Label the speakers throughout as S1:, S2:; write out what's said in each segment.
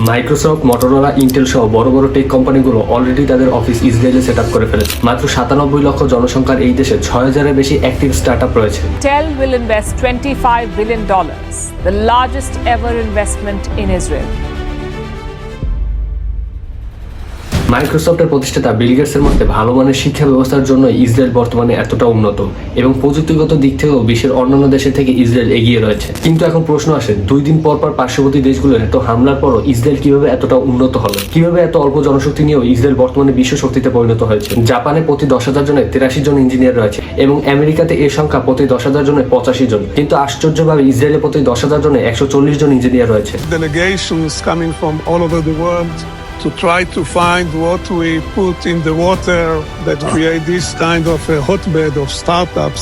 S1: Microsoft, Motorola, Intel সহ বড় বড় টেক কোম্পানিগুলো অলরেডি তাদের অফিস ইসরায়েলে সেট আপ করে ফেলেছে। মাত্র 97 লক্ষ জনসংখ্যার এই দেশে 6000-এর বেশি অ্যাক্টিভ স্টার্টআপ রয়েছে।
S2: Dell will invest $25 billion, the largest ever investment in Israel.
S1: মাইক্রোসফটের প্রতিষ্ঠাতা বিল গেটসের মতে ভালো মানের শিক্ষা ব্যবস্থার জন্য ইসরায়েল বর্তমানে এতটা উন্নত এবং প্রযুক্তিগত দিক থেকেও বিশ্বের অন্যান্য দেশের থেকে ইসরায়েল এগিয়ে রয়েছে। কিন্তু এখন প্রশ্ন আসে, 2 দিন পর পর পার্শ্ববর্তী দেশগুলোর এত হামলার পরও ইসরায়েল কিভাবে এতটা উন্নত হলো? কিভাবে এত অল্প জনশক্তি নিয়েও ইসরায়েল বর্তমানে বিশ্ব শক্তিতে পরিণত হয়েছে? জাপানে প্রতি 10,000 জনে 83 জন ইঞ্জিনিয়ার রয়েছে এবং আমেরিকাতে এর সংখ্যা প্রতি 10,000 জনে 85 জন। কিন্তু আশ্চর্যভাবে ইসরায়েলে প্রতি 10,000 জনে 140 জন ইঞ্জিনিয়ার রয়েছে।
S3: Delegations coming from all over the world to try to find what we put in the water that create this kind of a hotbed of startups.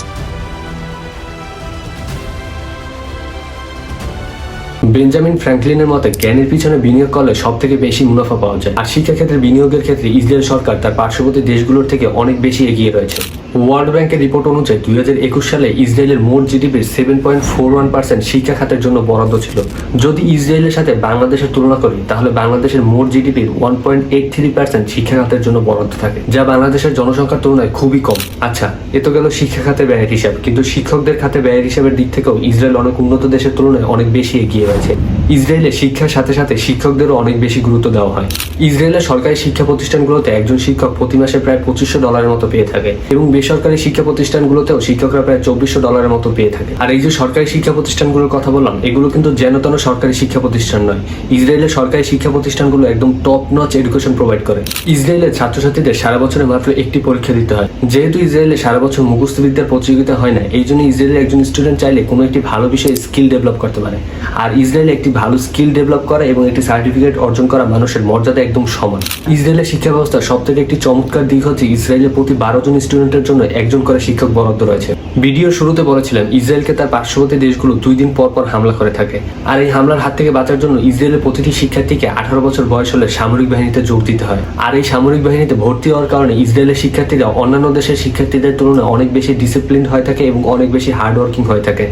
S1: Benjamin ফ্র্যাঙ্কলিনের মতে জ্ঞানের পিছনে বিনিয়োগ করলে সব থেকে বেশি মুনাফা পাওয়া যায়। আর শিক্ষা ক্ষেত্রে বিনিয়োগের ক্ষেত্রে ইসরায়েল সরকার তার পার্শ্ববর্তী দেশগুলোর থেকে অনেক বেশি এগিয়ে রয়েছে। ওয়ার্ল্ড ব্যাংকের রিপোর্ট অনুযায়ী 2021 সালে ইসরায়েলের মোট জিডিপির 7.41% শিক্ষা খাতের জন্য বরাদ্দ ছিল। যদি ইসরায়েলের সাথে বাংলাদেশের তুলনা করি তাহলে বাংলাদেশের মোট জিডিপির 1.83% শিক্ষা খাতের জন্য বরাদ্দ থাকে, যা বাংলাদেশের জনসংখ্যার তুলনায় খুবই কম। আচ্ছা, এ তো গেল শিক্ষা খাতে ব্যয়ের হিসাব, কিন্তু শিক্ষকদের খাতে ব্যয়ের হিসাবের দিক থেকেও ইসরায়েল অনেক উন্নত দেশের তুলনায় অনেক বেশি এগিয়ে রয়েছে। ইসরায়েলে শিক্ষার সাথে সাথে শিক্ষকদেরও অনেক বেশি গুরুত্ব দেওয়া হয়। ইসরায়েলের সরকারি শিক্ষা প্রতিষ্ঠানগুলোতে একজন শিক্ষক প্রতি মাসে প্রায় $2500 মতো পেয়ে থাকে এবং বেসরকারি শিক্ষা প্রতিষ্ঠানগুলোতেও শিক্ষকরা প্রায় $2400 মতো পেয়ে থাকে। আর এই যে সরকারি শিক্ষা প্রতিষ্ঠানগুলোর কথা বললাম, এগুলো কিন্তু যেন তেন সরকারি শিক্ষা প্রতিষ্ঠান নয়। ইসরায়েলের সরকারি শিক্ষা প্রতিষ্ঠানগুলো একদম টপ নচ এডুকেশন প্রোভাইড করে। ইসরায়েলের ছাত্রছাত্রীদের সারা বছরে মাত্র একটি পরীক্ষা দিতে হয়। যেহেতু ইসরায়েলে সারা বছর মুখস্থ বিদ্যার প্রতিযোগিতা হয় না, এই জন্য ইসরায়েলের একজন স্টুডেন্ট চাইলে কোনো একটি ভালো বিষয়ে স্কিল ডেভেলপ করতে পারে। আর ইসরায়েলে একটি ভালো স্কিল ডেভেলপ করা এবং একটি সার্টিফিকেট অর্জন করা মানুষের মর্যাদা একদম সমান। ইসরায়েলের শিক্ষা ব্যবস্থার সব থেকে একটি চমৎকার দিক হচ্ছে ইসরায়েলের প্রতি 12 জন স্টুডেন্টের জন্য একজন করে শিক্ষক বরাদ্দ রয়েছে। ভিডিওর শুরুতে বলেছিলাম ইসরায়েলকে তার পার্শ্ববর্তী দেশগুলো 2 দিন পর পর হামলা করে থাকে। আর এই হামলার হাত থেকে বাঁচার জন্য ইসরায়েলের প্রতিটি শিক্ষার্থীকে 18 বছর বয়স হলে সামরিক বাহিনীতে যোগ দিতে হয়। আর এই সামরিক বাহিনীতে ভর্তি হওয়ার কারণে ইসরায়েলের শিক্ষার্থীরা অন্যান্য দেশের শিক্ষার্থীদের তুলনায় অনেক বেশি ডিসিপ্লিন হয়ে থাকে এবং অনেক বেশি হার্ড ওয়ার্কিং হয়ে থাকে।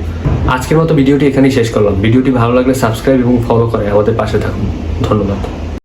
S1: আজকের মতো ভিডিওটি এখানেই শেষ করলাম। ভিডিওটি ভালো লাগলে সাবস্ক্রাইব এবং ফলো করে আমাদের পাশে থাকুন। ধন্যবাদ।